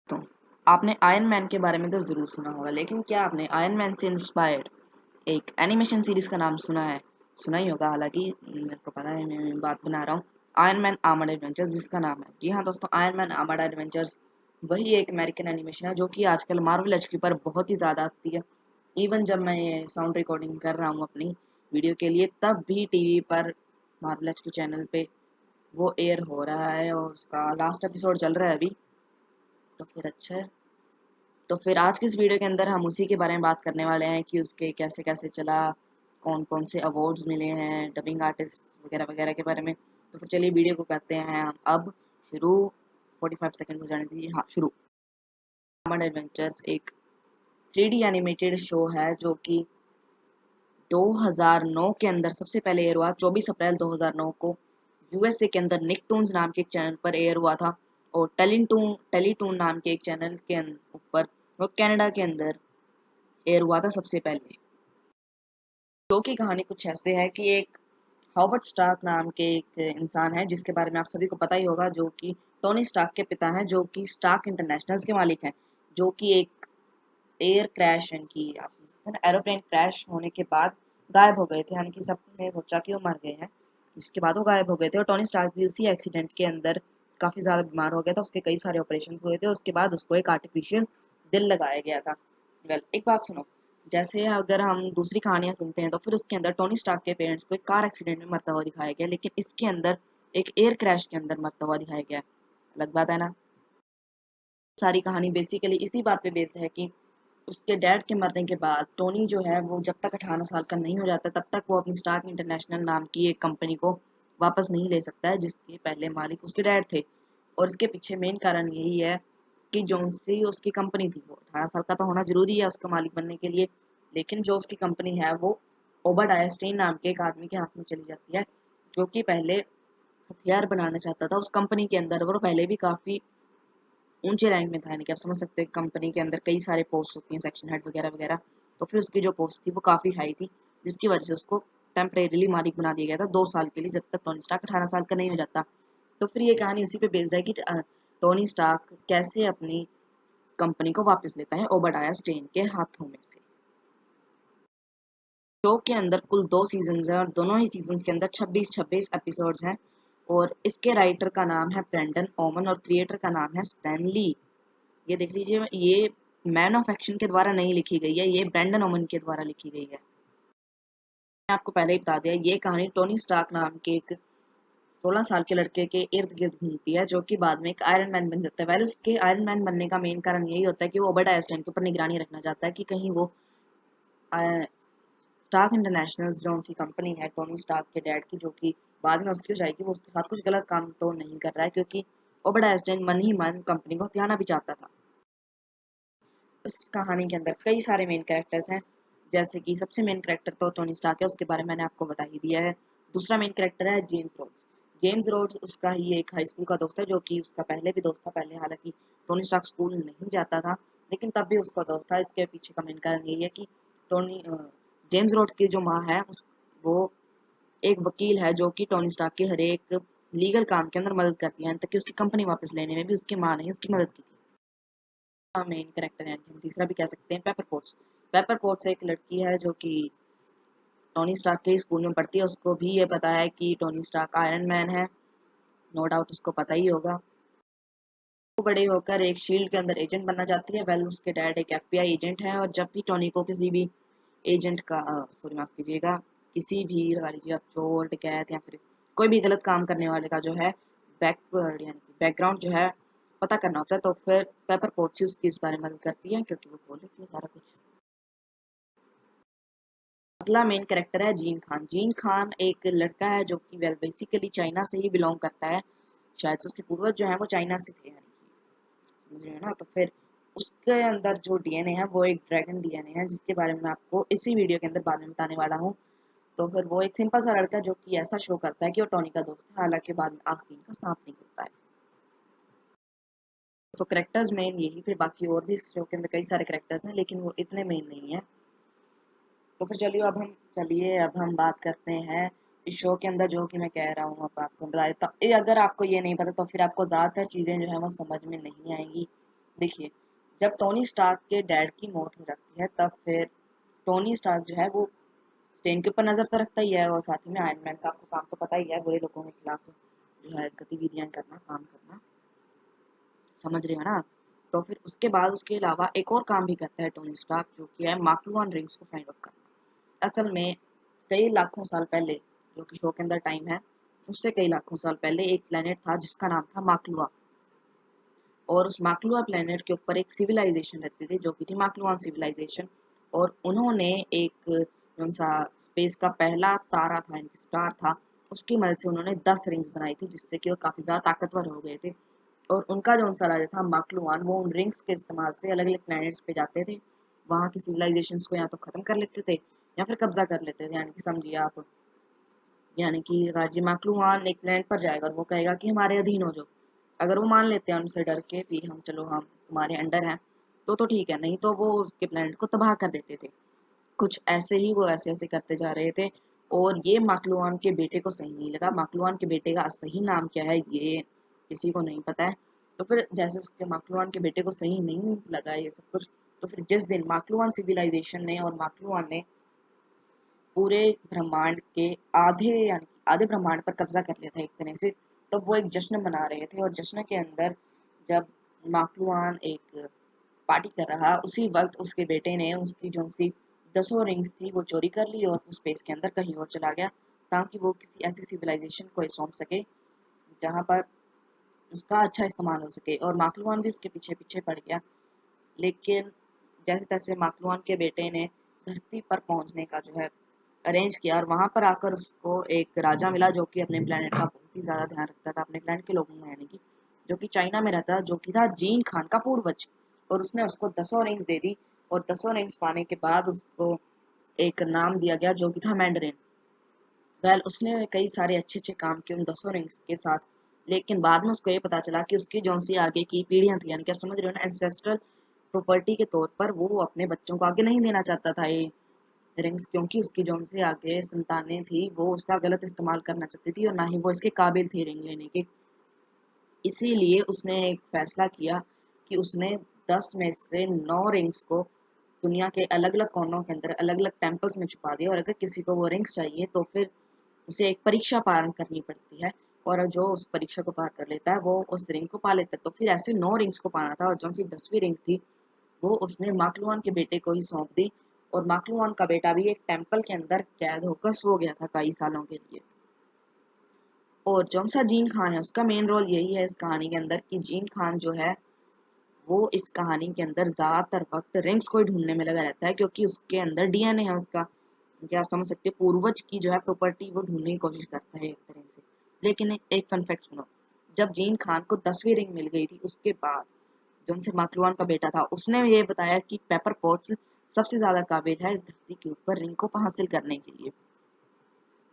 तो आपने iron man के बारे में तो ज़रूर सुना होगा, लेकिन क्या आपने आयरन मैन से इंस्पायर्ड एक एनिमेशन सीरीज़ का नाम सुना है? सुना ही होगा, हालाँकि मेरे को पता है, मैं बात बना रहा हूँ आयरन मैन आर्मर्ड एडवेंचर्स जिसका नाम है। जी हाँ दोस्तों, आयरन मैन आर्मर्ड एडवेंचर्स वही एक अमेरिकन एनिमेशन है जो कि आजकल मार्वल एचक्यू पर बहुत ही ज़्यादा आती है। इवन जब मैं ये साउंड रिकॉर्डिंग कर रहा हूँ अपनी वीडियो के लिए, तब भी टीवी पर मार्वल एचक्यू चैनल पे वो एयर हो रहा है और उसका लास्ट एपिसोड चल रहा है अभी। तो फिर अच्छा है। तो फिर आज की इस वीडियो के अंदर हम उसी के बारे में बात करने वाले हैं कि उसके कैसे कैसे चला, कौन कौन से अवार्ड्स मिले हैं, डबिंग आर्टिस्ट वगैरह वगैरह के बारे में। तो फिर चलिए वीडियो को करते हैं हम अब शुरू। 45 सेकंड हो जाने दीजिए। हाँ, शुरू। आर्मर्ड एडवेंचर्स एक 3D एनिमेटेड शो है जो कि 2009 के अंदर सबसे पहले एयर हुआ। 24 अप्रैल 2009 को यूएसए के अंदर निकटून्स नाम के एक चैनल पर एयर हुआ था, और टेलीटून नाम के एक चैनल के ऊपर वो कनाडा के अंदर एयर हुआ था सबसे पहले। शो की कहानी कुछ ऐसे है कि एक हॉवर्ड स्टार्क नाम के एक इंसान है जिसके बारे में आप सभी को पता ही होगा, जो कि टोनी स्टार्क के पिता हैं, जो कि स्टार्क इंटरनेशनल्स के मालिक हैं, जो कि एक एयर क्रैश की एरोप्लेन क्रैश होने के बाद गायब हो गए थे। यानी कि सबने सोचा कि वो मर गए हैं, जिसके बाद वो गायब हो गए थे। और टोनी स्टार्क भी उसी एक्सीडेंट के अंदर काफ़ी ज़्यादा बीमार हो गया था। उसके कई सारे ऑपरेशन हुए थे और उसके बाद उसको एक आर्टिफिशियल दिल लगाया गया था। वेल, एक बात सुनो, जैसे अगर हम दूसरी कहानियां सुनते हैं तो फिर उसके अंदर टोनी स्टार्क के पेरेंट्स को एक कार एक्सीडेंट में मरता हुआ दिखाया गया, लेकिन इसके अंदर एक एयर क्रैश के अंदर मरता हुआ दिखाया गया। अलग बात है ना। सारी कहानी बेसिकली इसी बात पे बेस्ड है कि उसके डैड के मरने के बाद टोनी जो है वो जब तक 18 साल का नहीं हो जाता तब तक वो अपनी स्टार्क इंटरनेशनल नाम की एक कंपनी को वापस नहीं ले सकता है, जिसके पहले मालिक उसके डैड थे। और इसके पीछे मेन कारण यही है कि जो उसकी कंपनी थी वो 18 साल का तो होना जरूरी है उसका मालिक बनने के लिए, लेकिन जो उसकी कंपनी है वो ओबरडाया स्टेन नाम के एक आदमी के हाथ में चली जाती है, जो कि पहले हथियार बनाना चाहता था उस कंपनी के अंदर। और पहले भी काफ़ी ऊंचे रैंक में था, यानी कि आप समझ सकते हैं कंपनी के अंदर कई सारे पोस्ट होती हैं, सेक्शन हेड वगैरह वगैरह। तो फिर उसकी जो पोस्ट थी वो काफ़ी हाई थी, जिसकी वजह से उसको टेम्परेरीली मालिक बना दिया गया था 2 साल के लिए, जब तक टोनी स्टार्क 18 साल का नहीं हो जाता। तो फिर ये कहानी उसी पे बेस्ड है कि टोनी स्टार्क कैसे अपनी कंपनी को वापस लेता है ओबरडाया स्टेन के हाथों में से। शो के अंदर कुल 2 सीजन्स हैं और दोनों ही सीजन्स के अंदर 26-26 एपिसोड्स हैं। और इसके राइटर का नाम है ब्रेंडन ओमन और क्रिएटर का नाम है स्टैन ली। ये देख लीजिए, ये मैन ऑफ एक्शन के द्वारा नहीं लिखी गई है, ये ब्रेंडन ओमन के द्वारा लिखी गई है। मैं आपको पहले ही बता दिया, ये कहानी टोनी स्टार्क नाम के एक 16 साल के लड़के के इर्द गिर्द घूमती है, जो कि बाद में एक आयरन मैन बन जाता है। वैसे उसके आयरन मैन बनने का मेन कारण यही होता है कि वो ओबरडाया आइंस्टाइन के ऊपर निगरानी रखना चाहता है कि कहीं वो स्टार्क इंटरनेशनल जो उनकी कंपनी है टोनी स्टार्क के डैड की, जो कि बाद में उसकी हो जाएगी, वो उसके साथ कुछ गलत काम तो नहीं कर रहा है, क्योंकि ओबरडाया आइंस्टाइन मन ही मन कंपनी को हथियाना भी चाहता था। इस कहानी के अंदर कई सारे मेन कैरेक्टर्स हैं, जैसे कि सबसे मेन कैरेक्टर तो टोनी स्टार्क है, उसके बारे में मैंने आपको बता ही दिया है। दूसरा मेन कैरेक्टर है जेम्स रोड्स। जेम्स रोड्स उसका ही एक हाई स्कूल का दोस्त है, जो कि उसका पहले भी दोस्त था। पहले हालांकि टोनी स्टार्क स्कूल नहीं जाता था, लेकिन तब भी उसका दोस्त था। इसके पीछे का मेन कारण यही है कि टोनी जेम्स रोड्स की जो माँ है वो एक वकील है, जो कि टोनी स्टार्क के हर एक लीगल काम के अंदर मदद करती है, तक कि उसकी कंपनी वापस लेने में भी उसकी माँ ने उसकी मदद की थी। मेन कैरेक्टर है, हम तीसरा भी कह सकते हैं पेपर पोट्स। पेपर पोट्स एक लड़की है जो कि टोनी स्टार्क के स्कूल में पढ़ती है। उसको भी ये पता है कि टोनी स्टार्क आयरन मैन है, नो डाउट उसको पता ही होगा। वो बड़े होकर एक शील्ड के अंदर एजेंट बनना चाहती है। वेल, उसके डैड एक एफबीआई एजेंट है, और जब भी टोनी को किसी भी एजेंट का सॉरी माफ कीजिएगा, किसी भी लगा लीजिए आप चोर डकैत या फिर कोई भी गलत काम करने वाले का जो है बैकवर्ड यानी कि बैकग्राउंड जो है पता करना होता है, तो फिर पेपर पोट्स ही उसकी इस बारे में मदद करती है, क्योंकि वो बोल लेती है सारा कुछ। अगला मेन कैरेक्टर है जीन खान। जीन खान एक लड़का है जो कि वेल बेसिकली चाइना से ही बिलोंग करता है। शायद से उसके पूर्वज जो है वो चाइना से थे, यानी कि समझ रहे हैं ना। तो फिर उसके अंदर जो डीएनए है वो एक ड्रैगन डीएनए है, जिसके बारे में मैं आपको इसी वीडियो के अंदर बाद में बताने वाला हूँ। तो फिर वो एक सिंपल सा लड़का जो कि ऐसा शो करता है कि वो टोनी का दोस्त है, हालांकि बाद में आस्तीन का सांप निकलता है। तो करेक्टर्स मेन यही थे, बाकी और भी इस शो के अंदर कई सारे करेक्टर्स हैं, लेकिन वो इतने मेन नहीं है। तो फिर चलिए अब हम बात करते हैं इस शो के अंदर जो कि मैं कह रहा हूँ अब आपको बता देता हूँ। अगर आपको ये नहीं पता तो फिर आपको ज़्यादातर चीज़ें जो है वो समझ में नहीं आएंगी। देखिए, जब टोनी स्टार्क के डैड की मौत हो जाती है तब फिर टोनी स्टार्क जो है वो स्टेन के ऊपर नज़र तो रखता ही है, और साथ ही में आयरन मैन का आपको काम तो पता ही है, बुरे लोगों के खिलाफ जो है गतिविधियां करना, काम करना, समझ रहे हो ना। तो फिर उसके बाद उसके अलावा एक और काम भी करता है टोनी स्टार्क, जो कि है मार्क रिंग्स को फाइंड आउट करना। असल में कई लाखों साल पहले, जो कि शो के अंदर टाइम है, उससे कई लाखों साल पहले एक प्लेनेट था जिसका नाम था माकलुआ, और उस माकलुआ प्लेनेट के ऊपर एक सिविलाइजेशन रहती थी जो कि थी माकलुआन सिविलाइजेशन। और उन्होंने एक कौन सा स्पेस का पहला तारा था, स्टार था, उसकी मदद से उन्होंने 10 रिंग्स बनाई थी जिससे कि वो काफ़ी ज़्यादा ताकतवर हो गए थे। और उनका जो सा राजा था माकलुआन, वो उन रिंग्स के इस्तेमाल से अलग अलग प्लैनेट्स पे जाते थे, वहाँ की सिविलाइजेशंस को या तो ख़त्म कर लेते थे या फिर कब्जा कर लेते थे, यानी कि समझिए आप, यानी कि राजी माकलूमान एक प्लेनेट पर जाएगा और वो कहेगा कि हमारे अधीन हो जाओ। अगर वो मान लेते हैं उनसे डर के भी हम चलो हम तुम्हारे अंडर हैं, तो ठीक है, नहीं तो वो उसके प्लेनेट को तबाह कर देते थे। कुछ ऐसे ही वो ऐसे ऐसे करते जा रहे थे। और ये माकलुआन के बेटे को सही नहीं लगा। माकलुआन के बेटे का सही नाम क्या है ये किसी को नहीं पता है। तो फिर जैसे उसके माकलुआन के बेटे को सही नहीं लगा ये सब कुछ, तो फिर जिस दिन माकलुआन सिविलाइजेशन ने और माकलुआन ने पूरे ब्रह्मांड के आधे, यानी आधे ब्रह्मांड पर कब्जा कर लिया था एक तरह से, तब वो एक जश्न मना रहे थे। और जश्न के अंदर जब माकलुआन एक पार्टी कर रहा, उसी वक्त उसके बेटे ने उसकी जो सी 10 रिंग्स थी वो चोरी कर ली और स्पेस के अंदर कहीं और चला गया, ताकि वो किसी ऐसी सिविलाइजेशन को सौंप सके जहाँ पर उसका अच्छा इस्तेमाल हो सके। और माकलुआन भी उसके पीछे पीछे पड़ गया। लेकिन जैसे तैसे माकलुआन के बेटे ने धरती पर पहुंचने का जो है अरेंज किया, और वहां पर आकर उसको एक राजा मिला जो कि अपने प्लेनेट का बहुत ही ज्यादा ध्यान रखता था, अपने प्लेनेट के लोगों में, यानी कि जो कि चाइना में रहता, जो कि था जीन खान का पूर्वज। और उसने उसको 10 रिंग्स दे दी, और 10 रिंग्स पाने के बाद उसको एक नाम दिया गया जो कि था मैंडरिन। वेल, उसने कई सारे अच्छे अच्छे काम किए उन 10 रिंग्स के साथ। लेकिन बाद में उसको ये पता चला कि उसकी जो सी आगे की पीढ़ियां थी, यानी कि आप समझ रहे हो ना, एंसेस्ट्रल प्रॉपर्टी के तौर पर वो अपने बच्चों को आगे नहीं देना चाहता था ये रिंग्स, क्योंकि उसकी जो से आगे संतानें थी वो उसका गलत इस्तेमाल करना चाहती थी और ना ही वो इसके काबिल थी रिंग लेने के। इसीलिए उसने एक फैसला किया कि उसने 10 में से 9 रिंग्स को दुनिया के अलग अलग कोनों के अंदर अलग अलग टेम्पल्स में छुपा दिया, और अगर किसी को वो रिंग्स चाहिए तो फिर उसे एक परीक्षा पार करनी पड़ती है, और जो उस परीक्षा को पार कर लेता है वो उस रिंग को पा लेता है। तो फिर ऐसे 9 रिंग्स को पाना था, और जो सी 10वीं रिंग थी वो उसने माकलुआन के बेटे को ही सौंप दी। और माकलुआन का बेटा भी एक टेम्पल के अंदर कैद होकर सो गया था कई सालों के लिए। और जो सा जीन खान है उसका मेन रोल यही है इस कहानी के अंदर कि जीन खान जो है वो इस कहानी के अंदर ज्यादातर वक्त रिंग्स को ही ढूंढने में लगा रहता है, क्योंकि उसके अंदर डीएनए है उसका, क्या आप समझ सकते हो, पूर्वज की जो है प्रॉपर्टी वो ढूंढने की कोशिश करता है एक तरह से। लेकिन एक फन फैक्ट सुनो, जब जीन खान को 10वीं रिंग मिल गई थी उसके बाद जो उनसे माकलुआन का बेटा था उसने ये बताया कि पेपर पॉट्स सबसे ज्यादा काबिल है इस धरती के ऊपर रिंग को हासिल करने के लिए।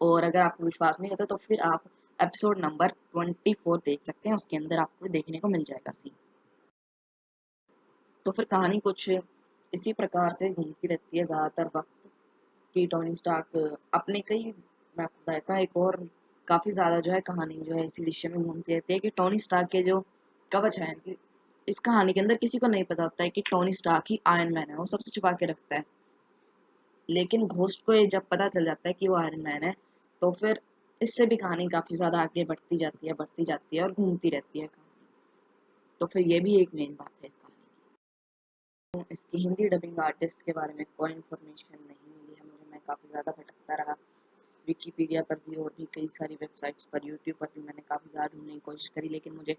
और अगर आपको विश्वास नहीं होता तो फिर आप एपिसोड नंबर 24 देख सकते हैं, उसके अंदर आपको देखने को मिल जाएगा सीन। तो फिर कहानी कुछ इसी प्रकार से घूमती रहती है ज़्यादातर वक्त कि टोनी स्टार्क अपने कई, मैं आपको बताता हूँ एक और काफ़ी ज़्यादा जो है कहानी जो है इसी विषय में घूमती रहती है कि टोनी स्टार्क के जो कवच है कि इस कहानी के अंदर किसी को नहीं पता होता है कि टोनी स्टार्क ही आयरन मैन है, वो सबसे छुपा के रखता है। लेकिन घोस्ट को ये जब पता चल जाता है कि वो आयरन मैन है, तो फिर इससे भी कहानी काफ़ी ज़्यादा आगे बढ़ती जाती है और घूमती रहती है कहानी। तो फिर ये भी एक मेन बात है इस कहानी की। तो इसकी हिंदी डबिंग आर्टिस्ट के बारे में कोई इन्फॉर्मेशन नहीं मिली है मुझे, मैं काफ़ी ज़्यादा भटकता रहा विकीपीडिया पर भी और भी कई सारी वेबसाइट्स पर, यूट्यूब पर भी मैंने काफ़ी ज़्यादा ढूंढने की कोशिश करी, लेकिन मुझे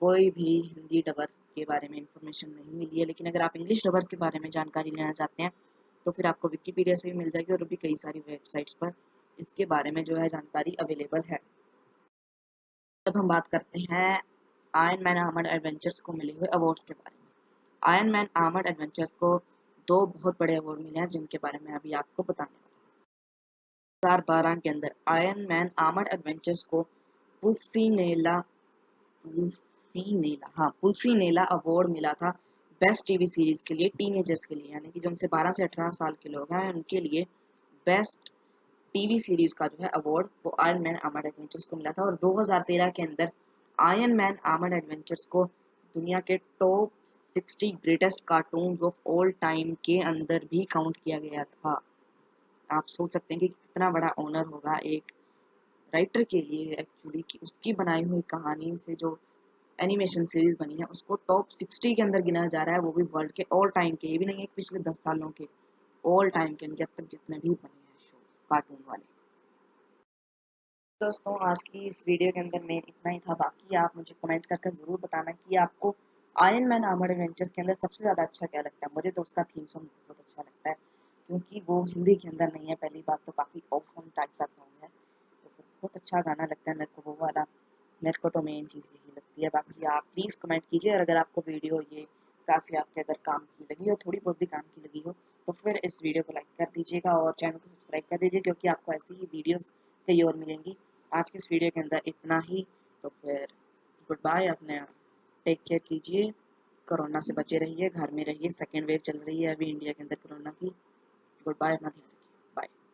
कोई भी हिंदी डबर के बारे में इन्फॉर्मेशन नहीं मिली है। लेकिन अगर आप इंग्लिश डबर्स के बारे में जानकारी लेना चाहते हैं तो फिर आपको विकीपीडिया से भी मिल जाएगी और भी कई सारी वेबसाइट्स पर इसके बारे में जो है जानकारी अवेलेबल है। जब हम बात करते हैं आयरन मैन आर्मर्ड एडवेंचर्स को मिले हुए अवार्ड्स के बारे में, आयरन मैन आर्मर्ड एडवेंचर्स को 2 बहुत बड़े अवार्ड मिले हैं जिनके बारे में अभी आपको बताने वाला हूँ। 2012 के अंदर आयरन मैन आर्मर्ड एडवेंचर्स को पुल्सिनेला पुल्सिनेला अवार्ड मिला था बेस्ट टीवी सीरीज के लिए, टीनेजर्स के लिए, यानी कि जो उनसे 12 से 18 साल के लोग हैं उनके लिए बेस्ट टीवी सीरीज का जो है अवार्ड वो आयरन मैन आर्मर्ड एडवेंचर्स को मिला था। और 2013 के अंदर आयरन मैन आर्मर्ड एडवेंचर्स को दुनिया के top 60 greatest cartoon of all time के अंदर भी काउंट किया गया था। आप सोच सकते हैं कि कितना बड़ा ऑनर होगा एक राइटर के लिए एक्चुअली, कि उसकी बनाई हुई कहानी से जो एनिमेशन सीरीज बनी है उसको टॉप 60 के अंदर गिना जा रहा है, वो भी वर्ल्ड के ऑल टाइम के। ये भी नहीं है पिछले 10 सालों के, ऑल टाइम के, जब तक जितने भी बने हैं शोज कार्टून वाले। दोस्तों आज की इस वीडियो के अंदर में इतना ही था। बाकी आप मुझे कमेंट करके ज़रूर बताना कि आपको आयरन मैन आर्मर्ड एडवेंचर्स के अंदर सबसे ज़्यादा अच्छा क्या लगता है। मुझे तो उसका थीम सॉन्ग बहुत अच्छा लगता है, क्योंकि वो हिंदी के अंदर नहीं है। पहली बात तो काफ़ी ऑसम टाइप का सॉन्ग है, तो फिर बहुत अच्छा गाना लगता है मेरे को वो वाला। मेरे को तो मेन चीज़ यही लगती है। बाकी आप प्लीज़ कमेंट कीजिए, और अगर आपको वीडियो ये काफ़ी आपके अगर काम की लगी हो, थोड़ी बहुत भी काम की लगी हो, तो फिर इस वीडियो को लाइक कर दीजिएगा और चैनल को सब्सक्राइब कर दीजिए, क्योंकि आपको ऐसी ही वीडियोस कई और मिलेंगी। आज के इस वीडियो के अंदर इतना ही, तो फिर गुड बाय। अपने टेक केयर कीजिए, कोरोना से बचे रहिए, घर में रहिए। सेकेंड वेव चल रही है अभी इंडिया के अंदर कोरोना की। गुड बाय, अपना ध्यान